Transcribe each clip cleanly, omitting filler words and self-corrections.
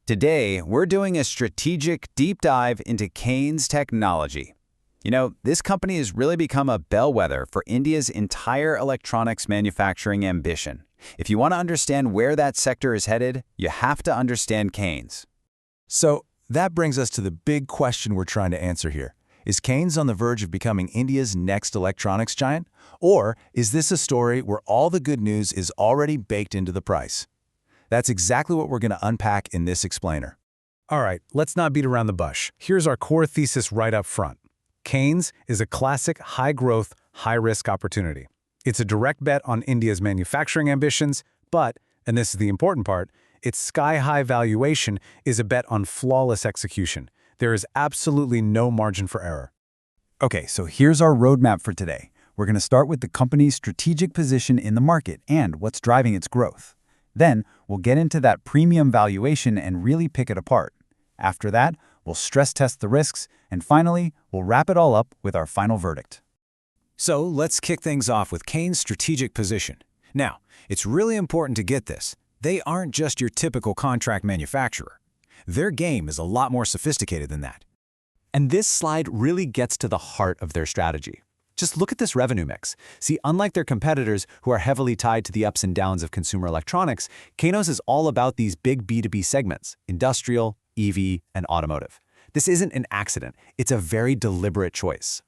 Today, we're doing a strategic deep dive into Kaynes Technology. This company has really become a bellwether for India's entire electronics manufacturing ambition. If you want to understand where that sector is headed, you have to understand Kaynes. So that brings us to the big question we're trying to answer here. Is Kaynes on the verge of becoming India's next electronics giant? Or is this a story where all the good news is already baked into the price? That's exactly what we're going to unpack in this explainer. All right, let's not beat around the bush. Here's our core thesis right up front. Kaynes is a classic high-growth, high-risk opportunity. It's a direct bet on India's manufacturing ambitions, but, and this is the important part, its sky-high valuation is a bet on flawless execution. There is absolutely no margin for error. Okay, so here's our roadmap for today. We're going to start with the company's strategic position in the market and what's driving its growth. Then, we'll get into that premium valuation and really pick it apart. After that, we'll stress test the risks, and finally, we'll wrap it all up with our final verdict. So let's kick things off with Kaynes' strategic position. Now, it's really important to get this. They aren't just your typical contract manufacturer. Their game is a lot more sophisticated than that. And this slide really gets to the heart of their strategy. Just look at this revenue mix. See, unlike their competitors who are heavily tied to the ups and downs of consumer electronics, Kaynes is all about these big B2B segments, industrial, EV, and automotive. This isn't an accident. It's a very deliberate choice.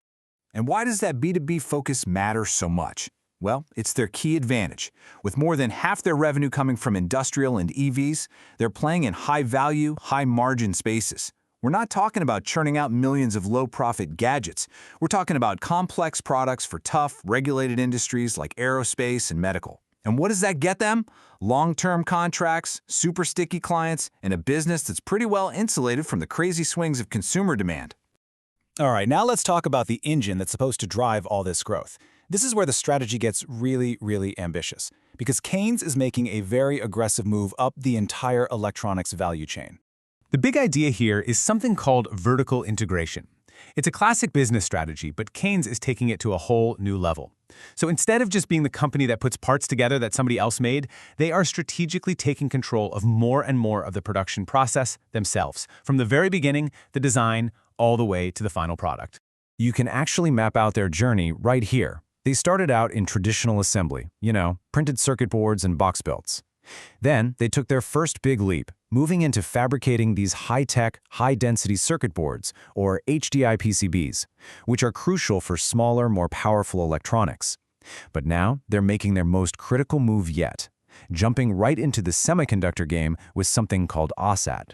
And why does that B2B focus matter so much? Well, it's their key advantage. With more than half their revenue coming from industrial and EVs, they're playing in high-value, high-margin spaces. We're not talking about churning out millions of low-profit gadgets. We're talking about complex products for tough, regulated industries like aerospace and medical. And what does that get them? Long-term contracts, super sticky clients, and a business that's pretty well insulated from the crazy swings of consumer demand. All right, now let's talk about the engine that's supposed to drive all this growth. This is where the strategy gets really, really ambitious, because Kaynes is making a very aggressive move up the entire electronics value chain. The big idea here is something called vertical integration. It's a classic business strategy, but Kaynes is taking it to a whole new level. So instead of just being the company that puts parts together that somebody else made, they are strategically taking control of more and more of the production process themselves, from the very beginning, the design, all the way to the final product. You can actually map out their journey right here. They started out in traditional assembly, printed circuit boards and box builds. Then they took their first big leap, moving into fabricating these high-tech, high-density circuit boards, or HDI PCBs, which are crucial for smaller, more powerful electronics. But now they're making their most critical move yet, jumping right into the semiconductor game with something called OSAT.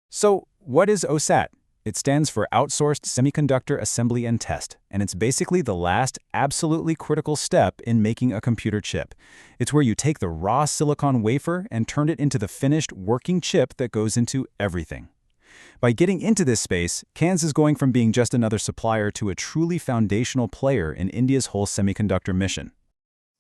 So what is OSAT? It stands for Outsourced Semiconductor Assembly and Test, and it's basically the last absolutely critical step in making a computer chip. It's where you take the raw silicon wafer and turn it into the finished working chip that goes into everything. By getting into this space, Kaynes is going from being just another supplier to a truly foundational player in India's whole semiconductor mission.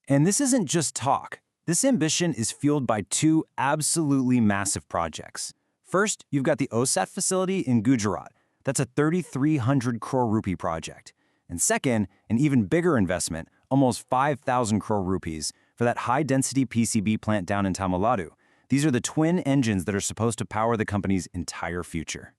And this isn't just talk. This ambition is fueled by two absolutely massive projects. First, you've got the OSAT facility in Gujarat. That's a 3,300 crore rupee project. And second, an even bigger investment, almost 5,000 crore rupees, for that high-density PCB plant down in Tamil Nadu. These are the twin engines that are supposed to power the company's entire future.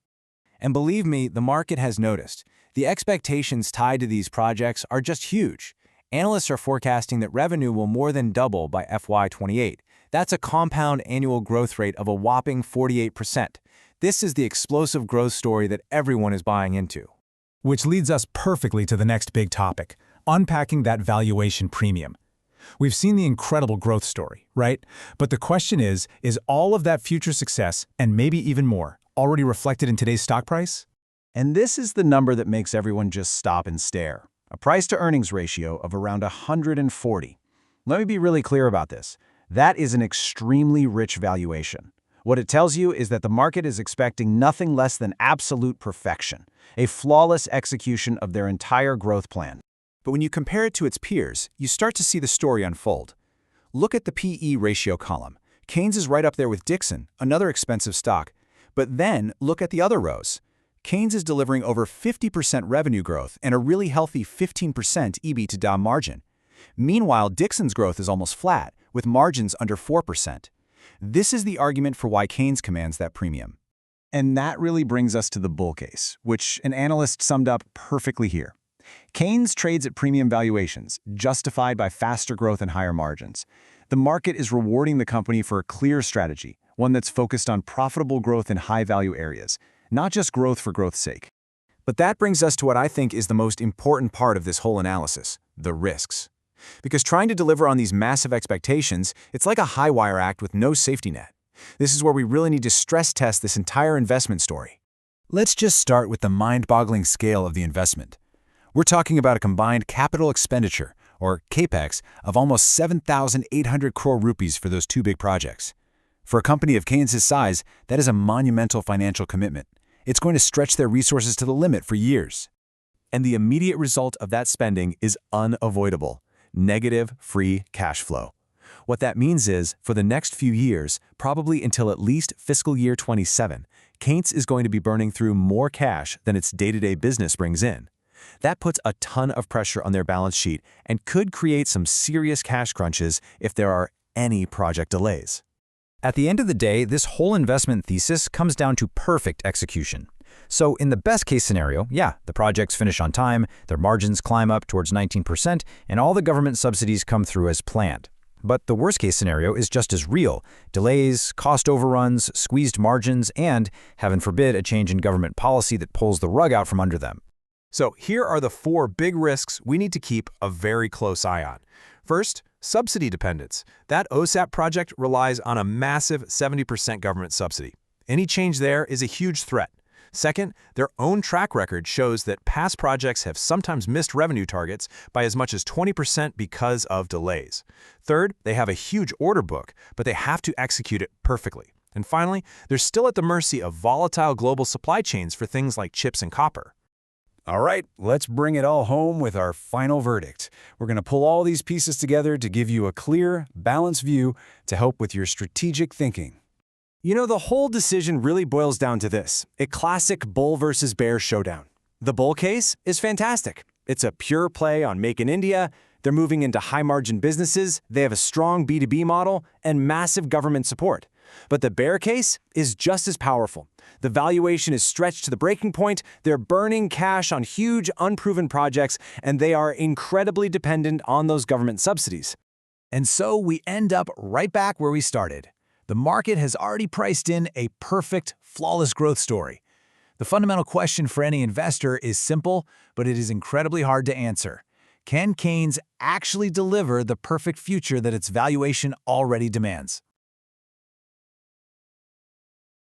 And believe me, the market has noticed. The expectations tied to these projects are just huge. Analysts are forecasting that revenue will more than double by FY28. That's a compound annual growth rate of a whopping 48%. This is the explosive growth story that everyone is buying into. Which leads us perfectly to the next big topic, unpacking that valuation premium. We've seen the incredible growth story, right? But the question is all of that future success, and maybe even more, already reflected in today's stock price? And this is the number that makes everyone just stop and stare. A price-to-earnings ratio of around 140. Let me be really clear about this. That is an extremely rich valuation. What it tells you is that the market is expecting nothing less than absolute perfection, a flawless execution of their entire growth plan. But when you compare it to its peers, you start to see the story unfold. Look at the PE ratio column. Kaynes is right up there with Dixon, another expensive stock. But then look at the other rows. Kaynes is delivering over 50% revenue growth and a really healthy 15% EBITDA margin. Meanwhile, Dixon's growth is almost flat, with margins under 4%. This is the argument for why Kaynes commands that premium. And that really brings us to the bull case, which an analyst summed up perfectly here. Kaynes trades at premium valuations, justified by faster growth and higher margins. The market is rewarding the company for a clear strategy, one that's focused on profitable growth in high-value areas, not just growth for growth's sake. But that brings us to what I think is the most important part of this whole analysis, the risks. Because trying to deliver on these massive expectations, it's like a high-wire act with no safety net. This is where we really need to stress test this entire investment story. Let's just start with the mind-boggling scale of the investment. We're talking about a combined capital expenditure, or CAPEX, of almost 7,800 crore rupees for those two big projects. For a company of Kaynes' size, that is a monumental financial commitment. It's going to stretch their resources to the limit for years. And the immediate result of that spending is unavoidable: negative free cash flow. What that means is, for the next few years, probably until at least fiscal year 27, Kaynes is going to be burning through more cash than its day-to-day business brings in. That puts a ton of pressure on their balance sheet and could create some serious cash crunches if there are any project delays. At the end of the day, this whole investment thesis comes down to perfect execution. So in the best-case scenario, yeah, the projects finish on time, their margins climb up towards 19%, and all the government subsidies come through as planned. But the worst-case scenario is just as real: delays, cost overruns, squeezed margins, and, heaven forbid, a change in government policy that pulls the rug out from under them. So here are the 4 big risks we need to keep a very close eye on. First, subsidy dependence. That OSAT project relies on a massive 70% government subsidy. Any change there is a huge threat. Second, their own track record shows that past projects have sometimes missed revenue targets by as much as 20% because of delays. Third, they have a huge order book, but they have to execute it perfectly. And finally, they're still at the mercy of volatile global supply chains for things like chips and copper. All right, let's bring it all home with our final verdict. We're going to pull all these pieces together to give you a clear, balanced view to help with your strategic thinking. You know, the whole decision really boils down to this: a classic bull versus bear showdown. The bull case is fantastic. It's a pure play on Make in India. They're moving into high-margin businesses, they have a strong B2B model, and massive government support. But the bear case is just as powerful. The valuation is stretched to the breaking point, they're burning cash on huge, unproven projects, and they are incredibly dependent on those government subsidies. And so we end up right back where we started. The market has already priced in a perfect, flawless growth story. The fundamental question for any investor is simple, but it is incredibly hard to answer. Can Kaynes actually deliver the perfect future that its valuation already demands?